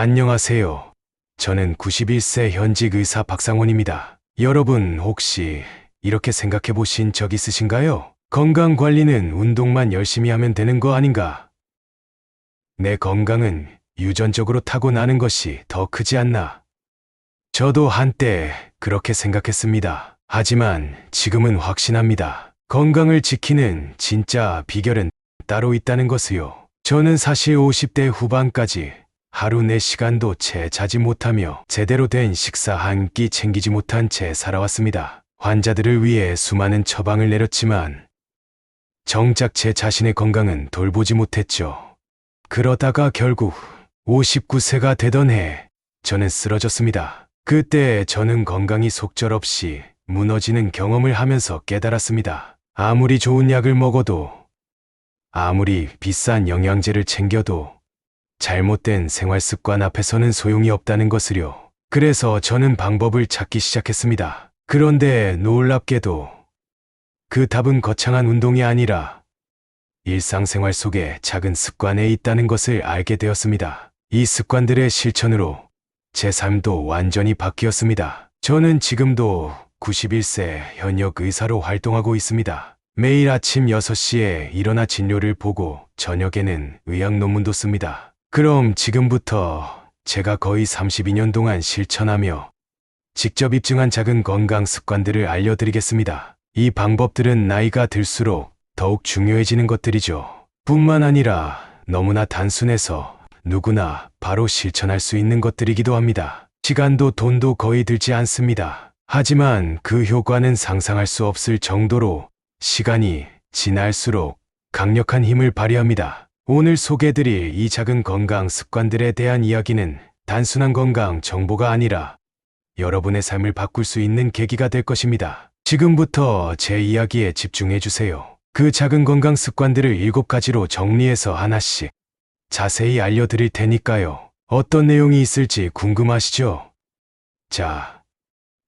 안녕하세요. 저는 91세 현직 의사 박상원입니다. 여러분 혹시 이렇게 생각해 보신 적 있으신가요? 건강 관리는 운동만 열심히 하면 되는 거 아닌가? 내 건강은 유전적으로 타고나는 것이 더 크지 않나? 저도 한때 그렇게 생각했습니다. 하지만 지금은 확신합니다. 건강을 지키는 진짜 비결은 따로 있다는 것을요. 저는 사실 50대 후반까지 하루 4시간도 채 자지 못하며 제대로 된 식사 한 끼 챙기지 못한 채 살아왔습니다. 환자들을 위해 수많은 처방을 내렸지만 정작 제 자신의 건강은 돌보지 못했죠. 그러다가 결국 59세가 되던 해 저는 쓰러졌습니다. 그때 저는 건강이 속절없이 무너지는 경험을 하면서 깨달았습니다. 아무리 좋은 약을 먹어도, 아무리 비싼 영양제를 챙겨도 잘못된 생활 습관 앞에서는 소용이 없다는 것을요. 그래서 저는 방법을 찾기 시작했습니다. 그런데 놀랍게도 그 답은 거창한 운동이 아니라 일상생활 속에 작은 습관에 있다는 것을 알게 되었습니다. 이 습관들의 실천으로 제 삶도 완전히 바뀌었습니다. 저는 지금도 91세 현역 의사로 활동하고 있습니다. 매일 아침 6시에 일어나 진료를 보고 저녁에는 의학 논문도 씁니다. 그럼 지금부터 제가 거의 32년 동안 실천하며 직접 입증한 작은 건강 습관들을 알려드리겠습니다. 이 방법들은 나이가 들수록 더욱 중요해지는 것들이죠. 뿐만 아니라 너무나 단순해서 누구나 바로 실천할 수 있는 것들이기도 합니다. 시간도 돈도 거의 들지 않습니다. 하지만 그 효과는 상상할 수 없을 정도로 시간이 지날수록 강력한 힘을 발휘합니다. 오늘 소개해드릴 이 작은 건강 습관들에 대한 이야기는 단순한 건강 정보가 아니라 여러분의 삶을 바꿀 수 있는 계기가 될 것입니다. 지금부터 제 이야기에 집중해 주세요. 그 작은 건강 습관들을 7가지로 정리해서 하나씩 자세히 알려드릴 테니까요. 어떤 내용이 있을지 궁금하시죠? 자,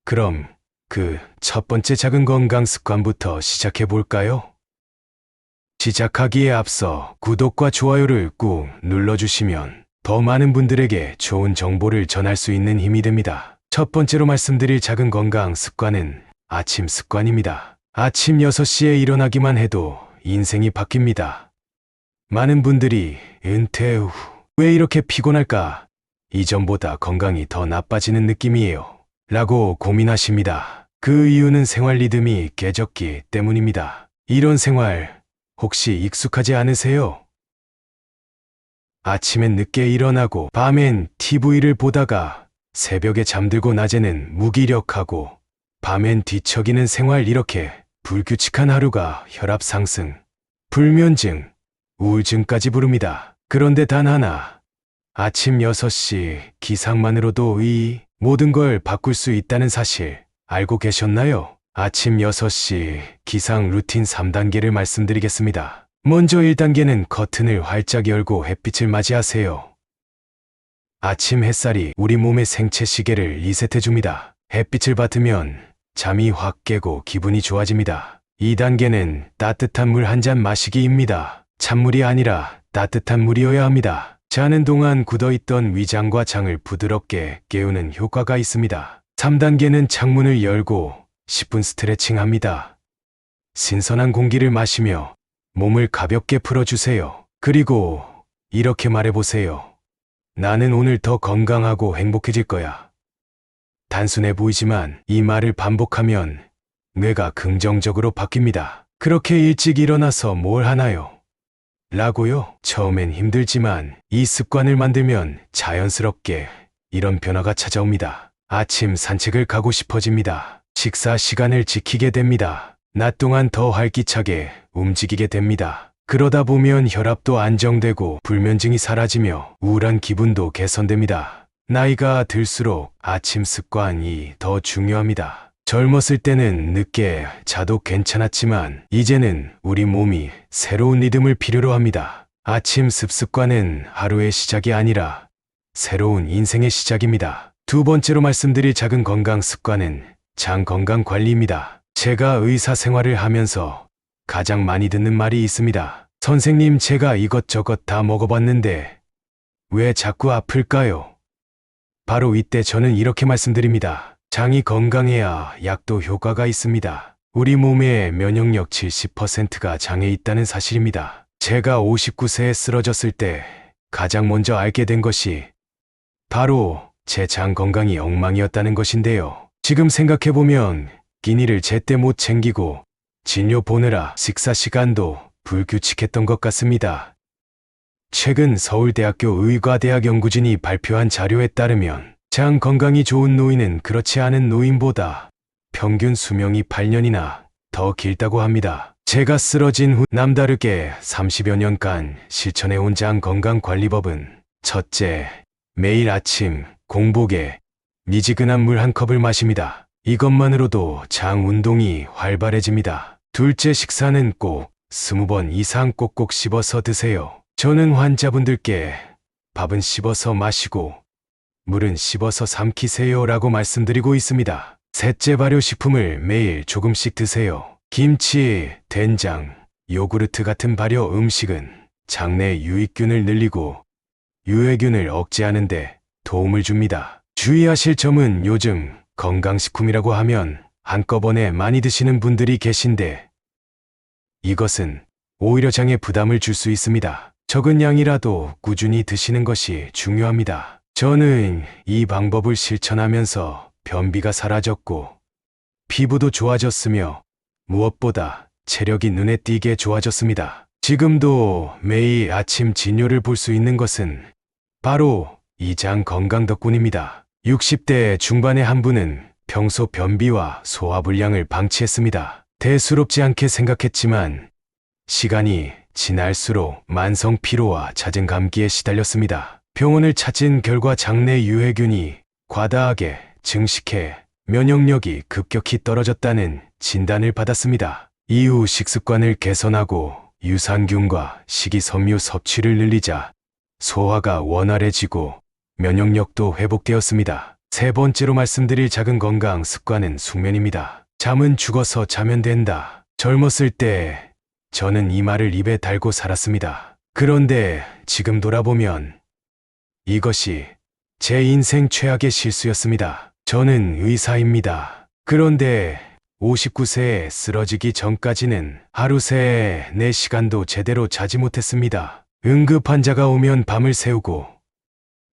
그럼 그 첫 번째 작은 건강 습관부터 시작해 볼까요? 시작하기에 앞서 구독과 좋아요를 꾹 눌러주시면 더 많은 분들에게 좋은 정보를 전할 수 있는 힘이 됩니다. 첫 번째로 말씀드릴 작은 건강 습관은 아침 습관입니다. 아침 6시에 일어나기만 해도 인생이 바뀝니다. 많은 분들이 은퇴 후 왜 이렇게 피곤할까? 이전보다 건강이 더 나빠지는 느낌이에요. 라고 고민하십니다. 그 이유는 생활 리듬이 깨졌기 때문입니다. 이런 생활 혹시 익숙하지 않으세요? 아침엔 늦게 일어나고 밤엔 TV를 보다가 새벽에 잠들고 낮에는 무기력하고 밤엔 뒤척이는 생활, 이렇게 불규칙한 하루가 혈압 상승, 불면증, 우울증까지 부릅니다. 그런데 단 하나, 아침 6시 기상만으로도 이 모든 걸 바꿀 수 있다는 사실 알고 계셨나요? 아침 6시 기상 루틴 3단계를 말씀드리겠습니다. 먼저 1단계는 커튼을 활짝 열고 햇빛을 맞이하세요. 아침 햇살이 우리 몸의 생체 시계를 리셋해줍니다. 햇빛을 받으면 잠이 확 깨고 기분이 좋아집니다. 2단계는 따뜻한 물 한 잔 마시기입니다. 찬물이 아니라 따뜻한 물이어야 합니다. 자는 동안 굳어있던 위장과 장을 부드럽게 깨우는 효과가 있습니다. 3단계는 창문을 열고 10분 스트레칭합니다. 신선한 공기를 마시며 몸을 가볍게 풀어주세요. 그리고 이렇게 말해보세요. 나는 오늘 더 건강하고 행복해질 거야. 단순해 보이지만 이 말을 반복하면 뇌가 긍정적으로 바뀝니다. 그렇게 일찍 일어나서 뭘 하나요? 라고요? 처음엔 힘들지만 이 습관을 만들면 자연스럽게 이런 변화가 찾아옵니다. 아침 산책을 가고 싶어집니다. 식사 시간을 지키게 됩니다. 낮 동안 더 활기차게 움직이게 됩니다. 그러다 보면 혈압도 안정되고 불면증이 사라지며 우울한 기분도 개선됩니다. 나이가 들수록 아침 습관이 더 중요합니다. 젊었을 때는 늦게 자도 괜찮았지만 이제는 우리 몸이 새로운 리듬을 필요로 합니다. 아침 습관은 하루의 시작이 아니라 새로운 인생의 시작입니다. 두 번째로 말씀드릴 작은 건강 습관은 장 건강 관리입니다. 제가 의사 생활을 하면서 가장 많이 듣는 말이 있습니다. 선생님, 제가 이것저것 다 먹어봤는데 왜 자꾸 아플까요? 바로 이때 저는 이렇게 말씀드립니다. 장이 건강해야 약도 효과가 있습니다. 우리 몸의 면역력 70%가 장에 있다는 사실입니다. 제가 59세에 쓰러졌을 때 가장 먼저 알게 된 것이 바로 제 장 건강이 엉망이었다는 것인데요. 지금 생각해보면 끼니를 제때 못 챙기고 진료 보느라 식사 시간도 불규칙했던 것 같습니다. 최근 서울대학교 의과대학 연구진이 발표한 자료에 따르면 장 건강이 좋은 노인은 그렇지 않은 노인보다 평균 수명이 8년이나 더 길다고 합니다. 제가 쓰러진 후 남다르게 30여 년간 실천해온 장 건강관리법은 첫째, 매일 아침 공복에 미지근한 물 한 컵을 마십니다. 이것만으로도 장 운동이 활발해집니다. 둘째, 식사는 꼭 20번 이상 꼭꼭 씹어서 드세요. 저는 환자분들께 밥은 씹어서 마시고 물은 씹어서 삼키세요 라고 말씀드리고 있습니다. 셋째, 발효식품을 매일 조금씩 드세요. 김치, 된장, 요구르트 같은 발효 음식은 장내 유익균을 늘리고 유해균을 억제하는 데 도움을 줍니다. 주의하실 점은 요즘 건강식품이라고 하면 한꺼번에 많이 드시는 분들이 계신데 이것은 오히려 장에 부담을 줄 수 있습니다. 적은 양이라도 꾸준히 드시는 것이 중요합니다. 저는 이 방법을 실천하면서 변비가 사라졌고 피부도 좋아졌으며 무엇보다 체력이 눈에 띄게 좋아졌습니다. 지금도 매일 아침 진료를 볼 수 있는 것은 바로 이 장 건강 덕분입니다. 60대 중반의 한 분은 평소 변비와 소화불량을 방치했습니다. 대수롭지 않게 생각했지만 시간이 지날수록 만성 피로와 잦은 감기에 시달렸습니다. 병원을 찾은 결과 장내 유해균이 과다하게 증식해 면역력이 급격히 떨어졌다는 진단을 받았습니다. 이후 식습관을 개선하고 유산균과 식이섬유 섭취를 늘리자 소화가 원활해지고 면역력도 회복되었습니다. 세 번째로 말씀드릴 작은 건강 습관은 숙면입니다. 잠은 죽어서 자면 된다. 젊었을 때 저는 이 말을 입에 달고 살았습니다. 그런데 지금 돌아보면 이것이 제 인생 최악의 실수였습니다. 저는 의사입니다. 그런데 59세에 쓰러지기 전까지는 하루 새 4시간도 제대로 자지 못했습니다. 응급 환자가 오면 밤을 새우고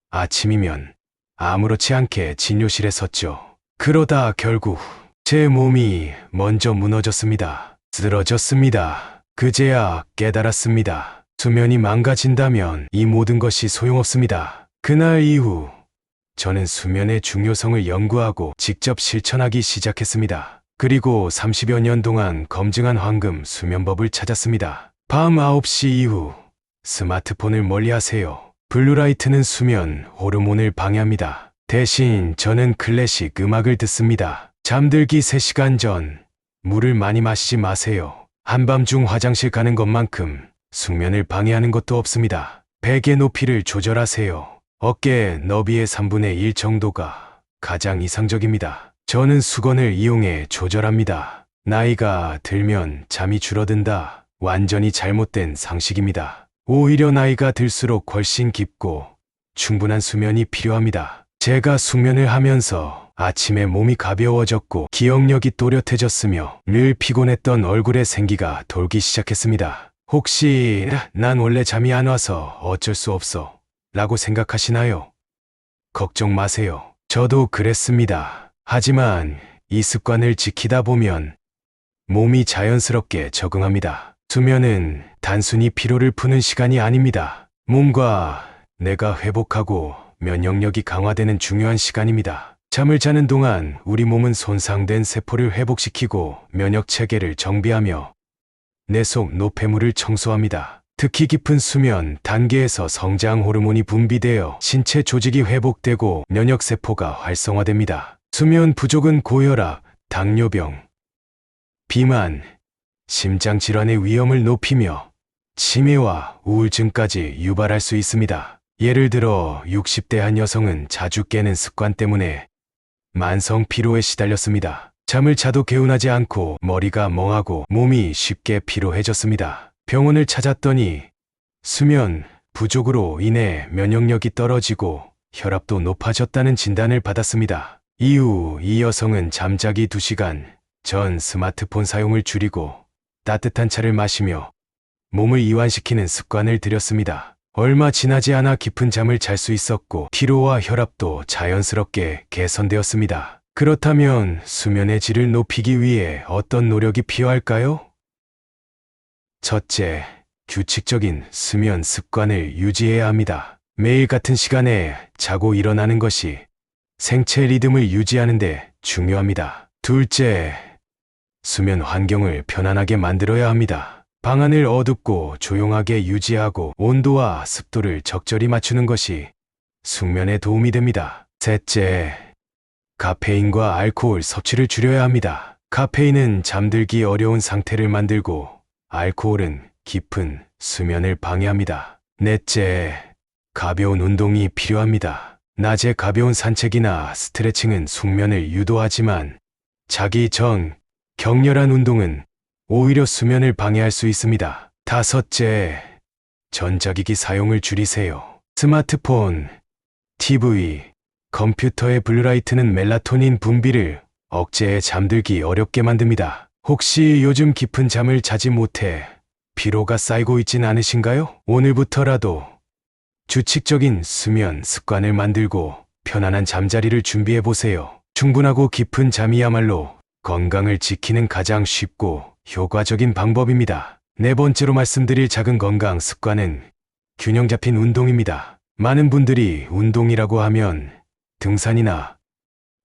아침이면 아무렇지 않게 진료실에 섰죠. 그러다 결국 제 몸이 먼저 무너졌습니다. 쓰러졌습니다. 그제야 깨달았습니다. 수면이 망가진다면 이 모든 것이 소용없습니다. 그날 이후 저는 수면의 중요성을 연구하고 직접 실천하기 시작했습니다. 그리고 30여 년 동안 검증한 황금 수면법을 찾았습니다. 밤 9시 이후 스마트폰을 멀리하세요. 블루라이트는 수면 호르몬을 방해합니다. 대신 저는 클래식 음악을 듣습니다. 잠들기 3시간 전 물을 많이 마시지 마세요. 한밤중 화장실 가는 것만큼 숙면을 방해하는 것도 없습니다. 베개 높이를 조절하세요. 어깨 너비의 3분의 1 정도가 가장 이상적입니다. 저는 수건을 이용해 조절합니다. 나이가 들면 잠이 줄어든다. 완전히 잘못된 상식입니다. 오히려 나이가 들수록 훨씬 깊고 충분한 수면이 필요합니다. 제가 숙면을 하면서 아침에 몸이 가벼워졌고 기억력이 또렷해졌으며 늘 피곤했던 얼굴에 생기가 돌기 시작했습니다. 혹시 난 원래 잠이 안 와서 어쩔 수 없어 라고 생각하시나요? 걱정 마세요. 저도 그랬습니다. 하지만 이 습관을 지키다 보면 몸이 자연스럽게 적응합니다. 수면은 단순히 피로를 푸는 시간이 아닙니다. 몸과 뇌가 회복하고 면역력이 강화되는 중요한 시간입니다. 잠을 자는 동안 우리 몸은 손상된 세포를 회복시키고 면역 체계를 정비하며 뇌 속 노폐물을 청소합니다. 특히 깊은 수면 단계에서 성장 호르몬이 분비되어 신체 조직이 회복되고 면역 세포가 활성화됩니다. 수면 부족은 고혈압, 당뇨병, 비만, 심장 질환의 위험을 높이며 치매와 우울증까지 유발할 수 있습니다. 예를 들어 60대 한 여성은 자주 깨는 습관 때문에 만성 피로에 시달렸습니다. 잠을 자도 개운하지 않고 머리가 멍하고 몸이 쉽게 피로해졌습니다. 병원을 찾았더니 수면 부족으로 인해 면역력이 떨어지고 혈압도 높아졌다는 진단을 받았습니다. 이후 이 여성은 잠자기 2시간 전 스마트폰 사용을 줄이고 따뜻한 차를 마시며 몸을 이완시키는 습관을 들였습니다. 얼마 지나지 않아 깊은 잠을 잘 수 있었고 피로와 혈압도 자연스럽게 개선되었습니다. 그렇다면 수면의 질을 높이기 위해 어떤 노력이 필요할까요? 첫째, 규칙적인 수면 습관을 유지해야 합니다. 매일 같은 시간에 자고 일어나는 것이 생체 리듬을 유지하는 데 중요합니다. 둘째, 수면 환경을 편안하게 만들어야 합니다. 방안을 어둡고 조용하게 유지하고 온도와 습도를 적절히 맞추는 것이 숙면에 도움이 됩니다. 셋째, 카페인과 알코올 섭취를 줄여야 합니다. 카페인은 잠들기 어려운 상태를 만들고 알코올은 깊은 수면을 방해합니다. 넷째, 가벼운 운동이 필요합니다. 낮에 가벼운 산책이나 스트레칭은 숙면을 유도하지만 자기 전 격렬한 운동은 오히려 수면을 방해할 수 있습니다. 다섯째, 전자기기 사용을 줄이세요. 스마트폰, TV, 컴퓨터의 블루라이트는 멜라토닌 분비를 억제해 잠들기 어렵게 만듭니다. 혹시 요즘 깊은 잠을 자지 못해 피로가 쌓이고 있진 않으신가요? 오늘부터라도 규칙적인 수면 습관을 만들고 편안한 잠자리를 준비해 보세요. 충분하고 깊은 잠이야말로 건강을 지키는 가장 쉽고 효과적인 방법입니다. 네 번째로 말씀드릴 작은 건강 습관은 균형 잡힌 운동입니다. 많은 분들이 운동이라고 하면 등산이나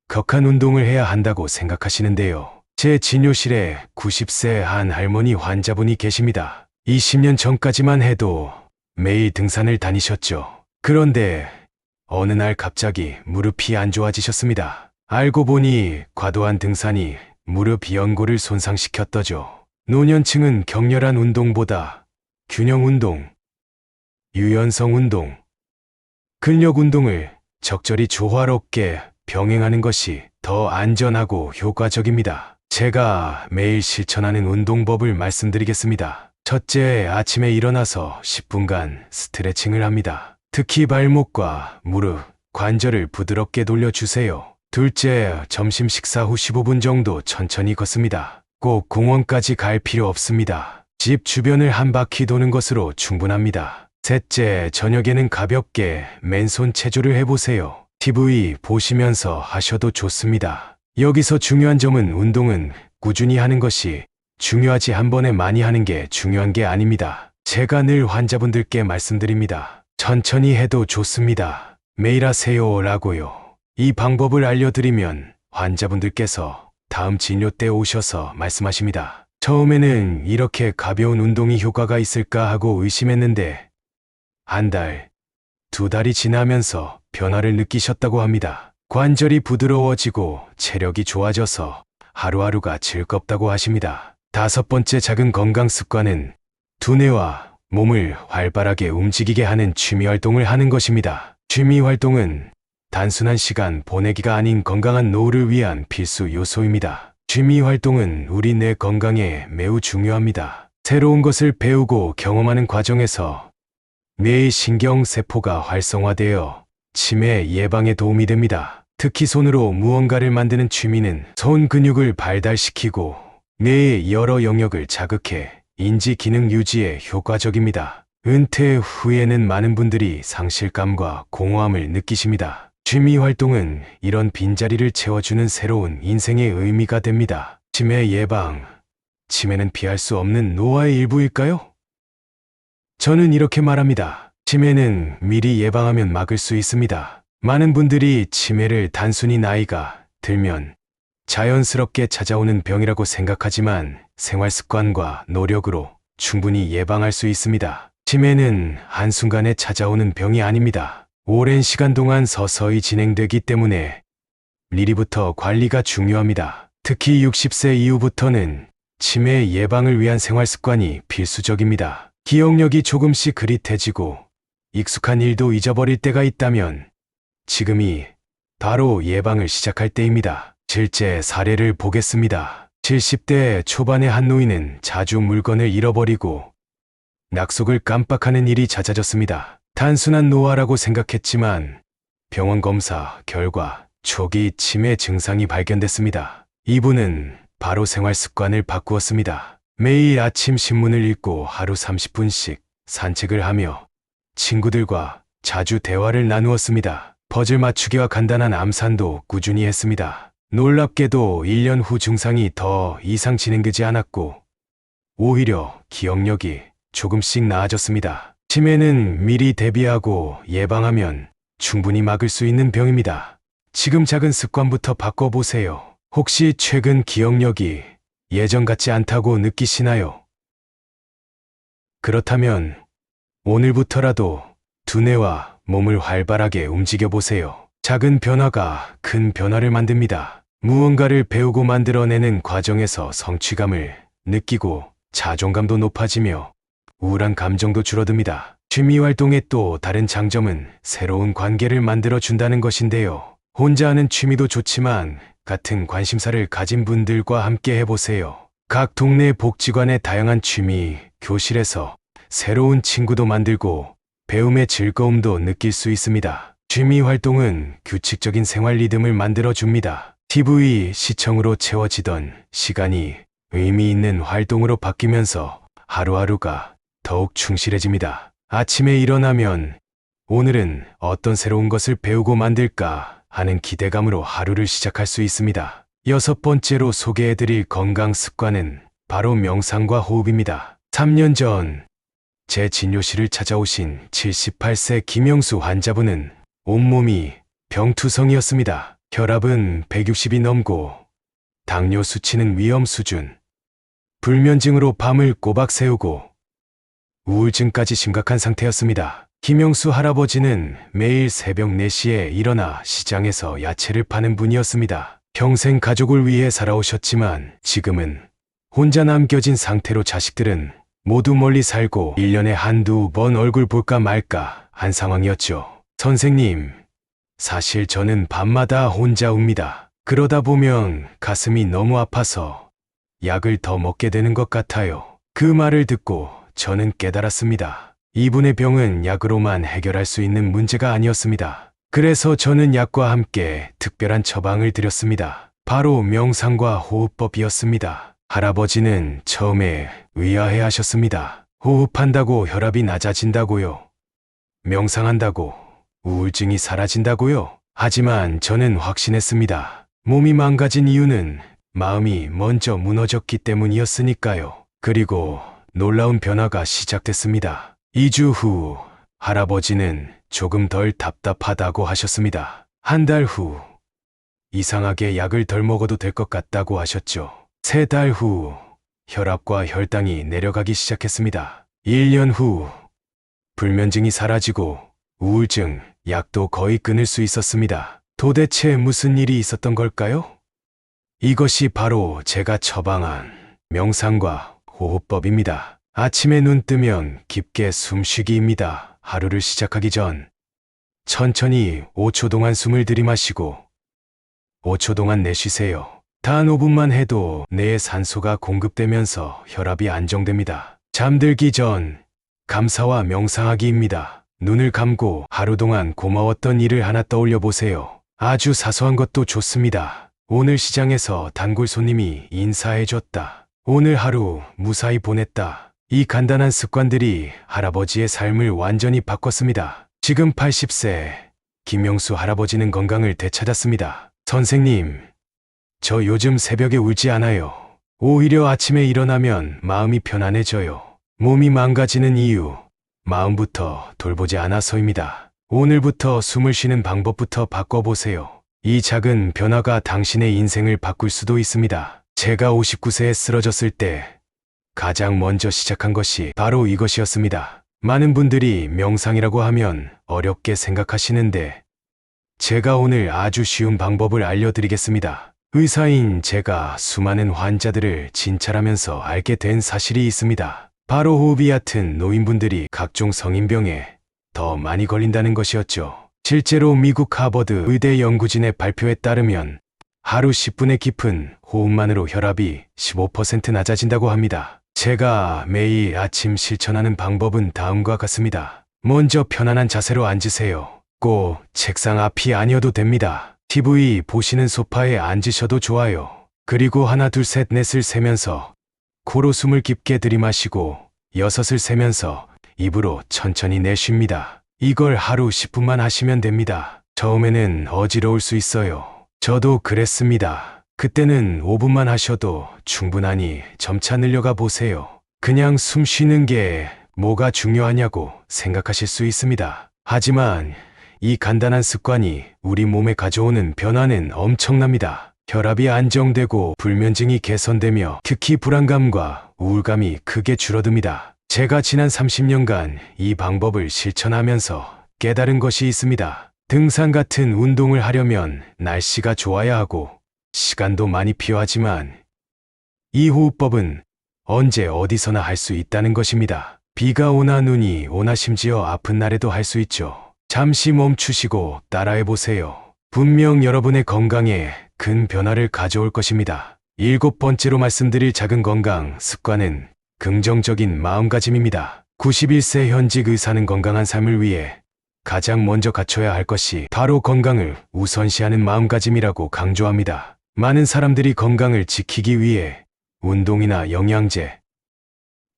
격한 운동을 해야 한다고 생각하시는데요. 제 진료실에 90세 한 할머니 환자분이 계십니다. 20년 전까지만 해도 매일 등산을 다니셨죠. 그런데 어느 날 갑자기 무릎이 안 좋아지셨습니다. 알고 보니 과도한 등산이 무릎 연골을 손상시켰더죠. 노년층은 격렬한 운동보다 균형 운동, 유연성 운동, 근력 운동을 적절히 조화롭게 병행하는 것이 더 안전하고 효과적입니다. 제가 매일 실천하는 운동법을 말씀드리겠습니다. 첫째, 아침에 일어나서 10분간 스트레칭을 합니다. 특히 발목과 무릎, 관절을 부드럽게 돌려주세요. 둘째, 점심 식사 후 15분 정도 천천히 걷습니다. 꼭 공원까지 갈 필요 없습니다. 집 주변을 한 바퀴 도는 것으로 충분합니다. 셋째, 저녁에는 가볍게 맨손 체조를 해보세요. TV 보시면서 하셔도 좋습니다. 여기서 중요한 점은 운동은 꾸준히 하는 것이 중요하지 한 번에 많이 하는 게 중요한 게 아닙니다. 제가 늘 환자분들께 말씀드립니다. 천천히 해도 좋습니다. 매일 하세요라고요. 이 방법을 알려드리면 환자분들께서 다음 진료 때 오셔서 말씀하십니다. 처음에는 이렇게 가벼운 운동이 효과가 있을까 하고 의심했는데 한 달, 2달이 지나면서 변화를 느끼셨다고 합니다. 관절이 부드러워지고 체력이 좋아져서 하루하루가 즐겁다고 하십니다. 다섯 번째 작은 건강 습관은 두뇌와 몸을 활발하게 움직이게 하는 취미 활동을 하는 것입니다. 취미 활동은 단순한 시간 보내기가 아닌 건강한 노후를 위한 필수 요소입니다. 취미 활동은 우리 뇌 건강에 매우 중요합니다. 새로운 것을 배우고 경험하는 과정에서 뇌의 신경세포가 활성화되어 치매 예방에 도움이 됩니다. 특히 손으로 무언가를 만드는 취미는 손 근육을 발달시키고 뇌의 여러 영역을 자극해 인지 기능 유지에 효과적입니다. 은퇴 후에는 많은 분들이 상실감과 공허함을 느끼십니다. 취미 활동은 이런 빈자리를 채워주는 새로운 인생의 의미가 됩니다. 치매 예방. 치매는 피할 수 없는 노화의 일부일까요? 저는 이렇게 말합니다. 치매는 미리 예방하면 막을 수 있습니다. 많은 분들이 치매를 단순히 나이가 들면 자연스럽게 찾아오는 병이라고 생각하지만 생활 습관과 노력으로 충분히 예방할 수 있습니다. 치매는 한순간에 찾아오는 병이 아닙니다. 오랜 시간 동안 서서히 진행되기 때문에 미리부터 관리가 중요합니다. 특히 60세 이후부터는 치매 예방을 위한 생활 습관이 필수적입니다. 기억력이 조금씩 흐릿해지고 익숙한 일도 잊어버릴 때가 있다면 지금이 바로 예방을 시작할 때입니다. 실제 사례를 보겠습니다. 70대 초반의 한 노인은 자주 물건을 잃어버리고 약속을 깜빡하는 일이 잦아졌습니다. 단순한 노화라고 생각했지만 병원 검사 결과 초기 치매 증상이 발견됐습니다. 이분은 바로 생활 습관을 바꾸었습니다. 매일 아침 신문을 읽고 하루 30분씩 산책을 하며 친구들과 자주 대화를 나누었습니다. 퍼즐 맞추기와 간단한 암산도 꾸준히 했습니다. 놀랍게도 1년 후 증상이 더 이상 진행되지 않았고 오히려 기억력이 조금씩 나아졌습니다. 치매는 미리 대비하고 예방하면 충분히 막을 수 있는 병입니다. 지금 작은 습관부터 바꿔보세요. 혹시 최근 기억력이 예전 같지 않다고 느끼시나요? 그렇다면 오늘부터라도 두뇌와 몸을 활발하게 움직여 보세요. 작은 변화가 큰 변화를 만듭니다. 무언가를 배우고 만들어내는 과정에서 성취감을 느끼고 자존감도 높아지며 우울한 감정도 줄어듭니다. 취미 활동의 또 다른 장점은 새로운 관계를 만들어 준다는 것인데요. 혼자 하는 취미도 좋지만 같은 관심사를 가진 분들과 함께 해보세요. 각 동네 복지관의 다양한 취미 교실에서 새로운 친구도 만들고 배움의 즐거움도 느낄 수 있습니다. 취미 활동은 규칙적인 생활 리듬을 만들어 줍니다. TV 시청으로 채워지던 시간이 의미 있는 활동으로 바뀌면서 하루하루가 더욱 충실해집니다. 아침에 일어나면 오늘은 어떤 새로운 것을 배우고 만들까 하는 기대감으로 하루를 시작할 수 있습니다. 6번째로 소개해드릴 건강 습관은 바로 명상과 호흡입니다. 3년 전 제 진료실을 찾아오신 78세 김영수 환자분은 온몸이 병투성이었습니다. 혈압은 160이 넘고 당뇨 수치는 위험 수준, 불면증으로 밤을 꼬박 새우고 우울증까지 심각한 상태였습니다. 김영수 할아버지는 매일 새벽 4시에 일어나 시장에서 야채를 파는 분이었습니다. 평생 가족을 위해 살아오셨지만 지금은 혼자 남겨진 상태로 자식들은 모두 멀리 살고 1년에 한두 번 얼굴 볼까 말까 한 상황이었죠. 선생님, 사실 저는 밤마다 혼자 웁니다. 그러다 보면 가슴이 너무 아파서 약을 더 먹게 되는 것 같아요. 그 말을 듣고 저는 깨달았습니다. 이분의 병은 약으로만 해결할 수 있는 문제가 아니었습니다. 그래서 저는 약과 함께 특별한 처방을 드렸습니다. 바로 명상과 호흡법이었습니다. 할아버지는 처음에 의아해 하셨습니다. 호흡한다고 혈압이 낮아진다고요? 명상한다고 우울증이 사라진다고요? 하지만 저는 확신했습니다. 몸이 망가진 이유는 마음이 먼저 무너졌기 때문이었으니까요. 그리고 놀라운 변화가 시작됐습니다. 2주 후 할아버지는 조금 덜 답답하다고 하셨습니다. 한 달 후 이상하게 약을 덜 먹어도 될 것 같다고 하셨죠. 3달 후 혈압과 혈당이 내려가기 시작했습니다. 1년 후 불면증이 사라지고 우울증 약도 거의 끊을 수 있었습니다. 도대체 무슨 일이 있었던 걸까요? 이것이 바로 제가 처방한 명상과 호흡법입니다. 아침에 눈 뜨면 깊게 숨쉬기입니다. 하루를 시작하기 전 천천히 5초 동안 숨을 들이마시고 5초 동안 내쉬세요. 단 5분만 해도 뇌에 산소가 공급되면서 혈압이 안정됩니다. 잠들기 전 감사와 명상하기입니다. 눈을 감고 하루 동안 고마웠던 일을 하나 떠올려 보세요. 아주 사소한 것도 좋습니다. 오늘 시장에서 단골 손님이 인사해줬다. 오늘 하루 무사히 보냈다. 이 간단한 습관들이 할아버지의 삶을 완전히 바꿨습니다. 지금 80세 김영수 할아버지는 건강을 되찾았습니다. 선생님, 저 요즘 새벽에 울지 않아요. 오히려 아침에 일어나면 마음이 편안해져요. 몸이 망가지는 이유, 마음부터 돌보지 않아서입니다. 오늘부터 숨을 쉬는 방법부터 바꿔보세요. 이 작은 변화가 당신의 인생을 바꿀 수도 있습니다. 제가 59세에 쓰러졌을 때 가장 먼저 시작한 것이 바로 이것이었습니다. 많은 분들이 명상이라고 하면 어렵게 생각하시는데 제가 오늘 아주 쉬운 방법을 알려드리겠습니다. 의사인 제가 수많은 환자들을 진찰하면서 알게 된 사실이 있습니다. 바로 호흡이 얕은 노인분들이 각종 성인병에 더 많이 걸린다는 것이었죠. 실제로 미국 하버드 의대 연구진의 발표에 따르면 하루 10분의 깊은 호흡만으로 혈압이 15% 낮아진다고 합니다. 제가 매일 아침 실천하는 방법은 다음과 같습니다. 먼저 편안한 자세로 앉으세요. 꼭 책상 앞이 아니어도 됩니다. TV 보시는 소파에 앉으셔도 좋아요. 그리고 하나, 둘, 셋, 넷을 세면서 코로 숨을 깊게 들이마시고 여섯을 세면서 입으로 천천히 내쉽니다. 이걸 하루 10분만 하시면 됩니다. 처음에는 어지러울 수 있어요. 저도 그랬습니다. 그때는 5분만 하셔도 충분하니 점차 늘려가 보세요. 그냥 숨 쉬는 게 뭐가 중요하냐고 생각하실 수 있습니다. 하지만 이 간단한 습관이 우리 몸에 가져오는 변화는 엄청납니다. 혈압이 안정되고 불면증이 개선되며 특히 불안감과 우울감이 크게 줄어듭니다. 제가 지난 30년간 이 방법을 실천하면서 깨달은 것이 있습니다. 등산 같은 운동을 하려면 날씨가 좋아야 하고 시간도 많이 필요하지만 이 호흡법은 언제 어디서나 할 수 있다는 것입니다. 비가 오나 눈이 오나 심지어 아픈 날에도 할 수 있죠. 잠시 멈추시고 따라해 보세요. 분명 여러분의 건강에 큰 변화를 가져올 것입니다. 7번째로 말씀드릴 작은 건강 습관은 긍정적인 마음가짐입니다. 91세 현직 의사는 건강한 삶을 위해 가장 먼저 갖춰야 할 것이 바로 건강을 우선시하는 마음가짐이라고 강조합니다. 많은 사람들이 건강을 지키기 위해 운동이나 영양제,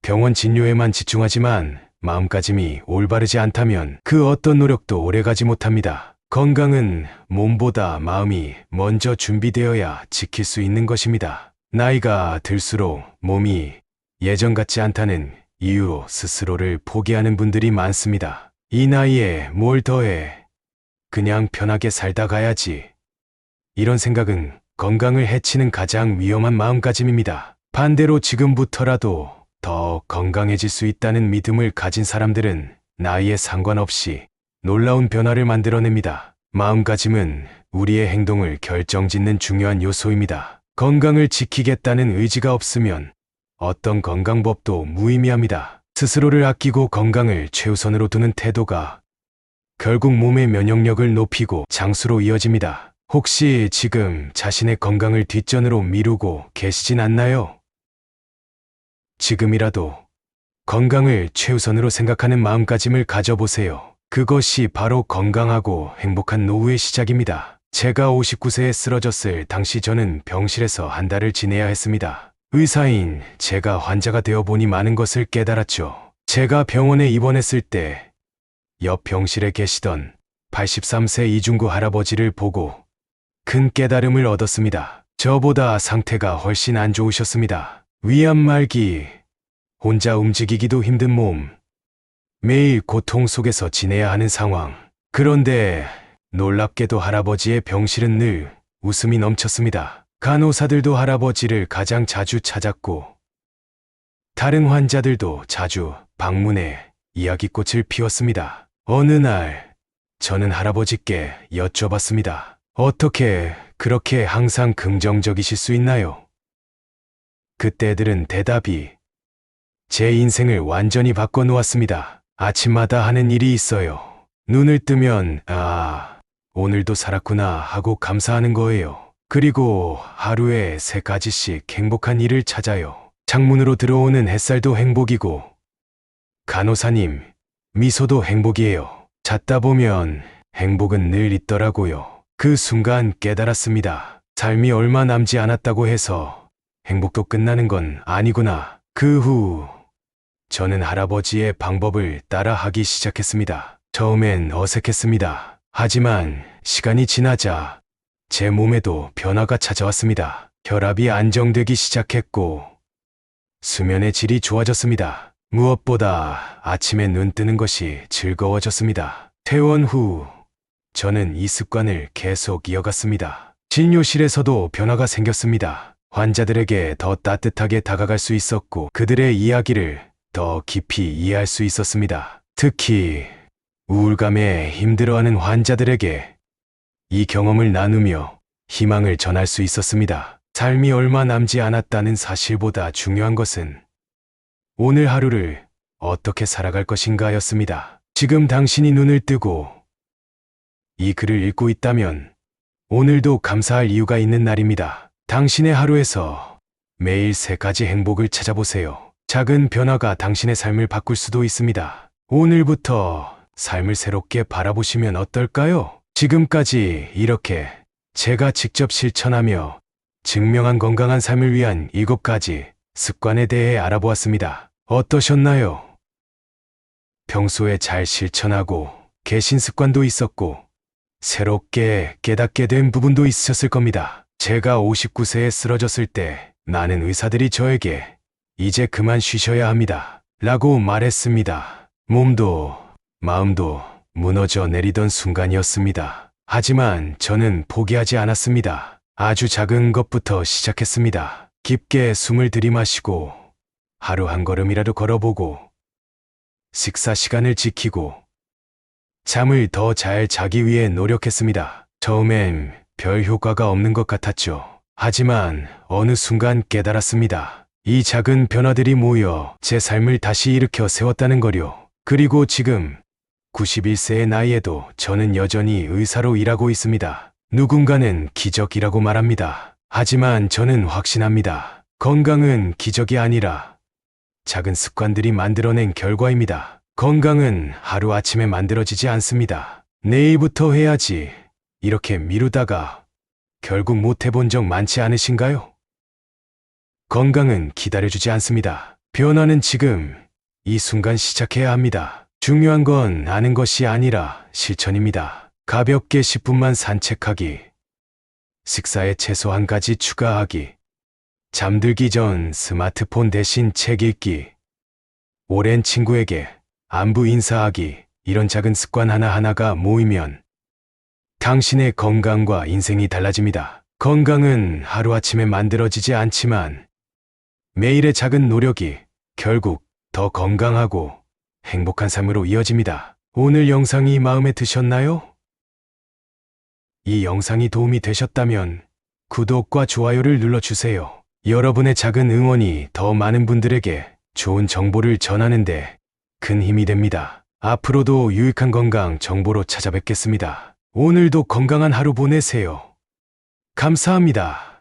병원 진료에만 집중하지만 마음가짐이 올바르지 않다면 그 어떤 노력도 오래가지 못합니다. 건강은 몸보다 마음이 먼저 준비되어야 지킬 수 있는 것입니다. 나이가 들수록 몸이 예전 같지 않다는 이유로 스스로를 포기하는 분들이 많습니다. 이 나이에 뭘 더해? 그냥 편하게 살다 가야지. 이런 생각은 건강을 해치는 가장 위험한 마음가짐입니다. 반대로 지금부터라도 더 건강해질 수 있다는 믿음을 가진 사람들은 나이에 상관없이 놀라운 변화를 만들어냅니다. 마음가짐은 우리의 행동을 결정짓는 중요한 요소입니다. 건강을 지키겠다는 의지가 없으면 어떤 건강법도 무의미합니다. 스스로를 아끼고 건강을 최우선으로 두는 태도가 결국 몸의 면역력을 높이고 장수로 이어집니다. 혹시 지금 자신의 건강을 뒷전으로 미루고 계시진 않나요? 지금이라도 건강을 최우선으로 생각하는 마음가짐을 가져보세요. 그것이 바로 건강하고 행복한 노후의 시작입니다. 제가 59세에 쓰러졌을 당시 저는 병실에서 한 달을 지내야 했습니다. 의사인 제가 환자가 되어 보니 많은 것을 깨달았죠. 제가 병원에 입원했을 때 옆 병실에 계시던 83세 이중구 할아버지를 보고 큰 깨달음을 얻었습니다. 저보다 상태가 훨씬 안 좋으셨습니다. 위암 말기, 혼자 움직이기도 힘든 몸, 매일 고통 속에서 지내야 하는 상황. 그런데 놀랍게도 할아버지의 병실은 늘 웃음이 넘쳤습니다. 간호사들도 할아버지를 가장 자주 찾았고 다른 환자들도 자주 방문해 이야기꽃을 피웠습니다. 어느 날 저는 할아버지께 여쭤봤습니다. 어떻게 그렇게 항상 긍정적이실 수 있나요? 그때 들은 대답이 제 인생을 완전히 바꿔놓았습니다. 아침마다 하는 일이 있어요. 눈을 뜨면 오늘도 살았구나 하고 감사하는 거예요. 그리고 하루에 3가지씩 행복한 일을 찾아요. 창문으로 들어오는 햇살도 행복이고 간호사님 미소도 행복이에요. 찾다 보면 행복은 늘 있더라고요. 그 순간 깨달았습니다. 삶이 얼마 남지 않았다고 해서 행복도 끝나는 건 아니구나. 그 후 저는 할아버지의 방법을 따라하기 시작했습니다. 처음엔 어색했습니다. 하지만 시간이 지나자 제 몸에도 변화가 찾아왔습니다. 혈압이 안정되기 시작했고 수면의 질이 좋아졌습니다. 무엇보다 아침에 눈 뜨는 것이 즐거워졌습니다. 퇴원 후 저는 이 습관을 계속 이어갔습니다. 진료실에서도 변화가 생겼습니다. 환자들에게 더 따뜻하게 다가갈 수 있었고 그들의 이야기를 더 깊이 이해할 수 있었습니다. 특히 우울감에 힘들어하는 환자들에게 이 경험을 나누며 희망을 전할 수 있었습니다. 삶이 얼마 남지 않았다는 사실보다 중요한 것은 오늘 하루를 어떻게 살아갈 것인가였습니다. 지금 당신이 눈을 뜨고 이 글을 읽고 있다면 오늘도 감사할 이유가 있는 날입니다. 당신의 하루에서 매일 3가지 행복을 찾아보세요. 작은 변화가 당신의 삶을 바꿀 수도 있습니다. 오늘부터 삶을 새롭게 바라보시면 어떨까요? 지금까지 이렇게 제가 직접 실천하며 증명한 건강한 삶을 위한 7가지 습관에 대해 알아보았습니다. 어떠셨나요? 평소에 잘 실천하고 계신 습관도 있었고, 새롭게 깨닫게 된 부분도 있으셨을 겁니다. 제가 59세에 쓰러졌을 때 많은 의사들이 저에게 이제 그만 쉬셔야 합니다. 라고 말했습니다. 몸도 마음도 무너져 내리던 순간이었습니다. 하지만 저는 포기하지 않았습니다. 아주 작은 것부터 시작했습니다. 깊게 숨을 들이마시고 하루 한 걸음이라도 걸어보고, 식사 시간을 지키고, 잠을 더 잘 자기 위해 노력했습니다. 처음엔 별 효과가 없는 것 같았죠. 하지만 어느 순간 깨달았습니다. 이 작은 변화들이 모여 제 삶을 다시 일으켜 세웠다는 거요. 그리고 지금 91세의 나이에도 저는 여전히 의사로 일하고 있습니다. 누군가는 기적이라고 말합니다. 하지만 저는 확신합니다. 건강은 기적이 아니라 작은 습관들이 만들어낸 결과입니다. 건강은 하루아침에 만들어지지 않습니다. 내일부터 해야지 이렇게 미루다가 결국 못 해본 적 많지 않으신가요? 건강은 기다려주지 않습니다. 변화는 지금 이 순간 시작해야 합니다. 중요한 건 아는 것이 아니라 실천입니다. 가볍게 10분만 산책하기, 식사에 채소 한 가지 추가하기, 잠들기 전 스마트폰 대신 책 읽기, 오랜 친구에게 안부 인사하기, 이런 작은 습관 하나하나가 모이면 당신의 건강과 인생이 달라집니다. 건강은 하루아침에 만들어지지 않지만 매일의 작은 노력이 결국 더 건강하고 행복한 삶으로 이어집니다. 오늘 영상이 마음에 드셨나요? 이 영상이 도움이 되셨다면 구독과 좋아요를 눌러주세요. 여러분의 작은 응원이 더 많은 분들에게 좋은 정보를 전하는데 큰 힘이 됩니다. 앞으로도 유익한 건강 정보로 찾아뵙겠습니다. 오늘도 건강한 하루 보내세요. 감사합니다.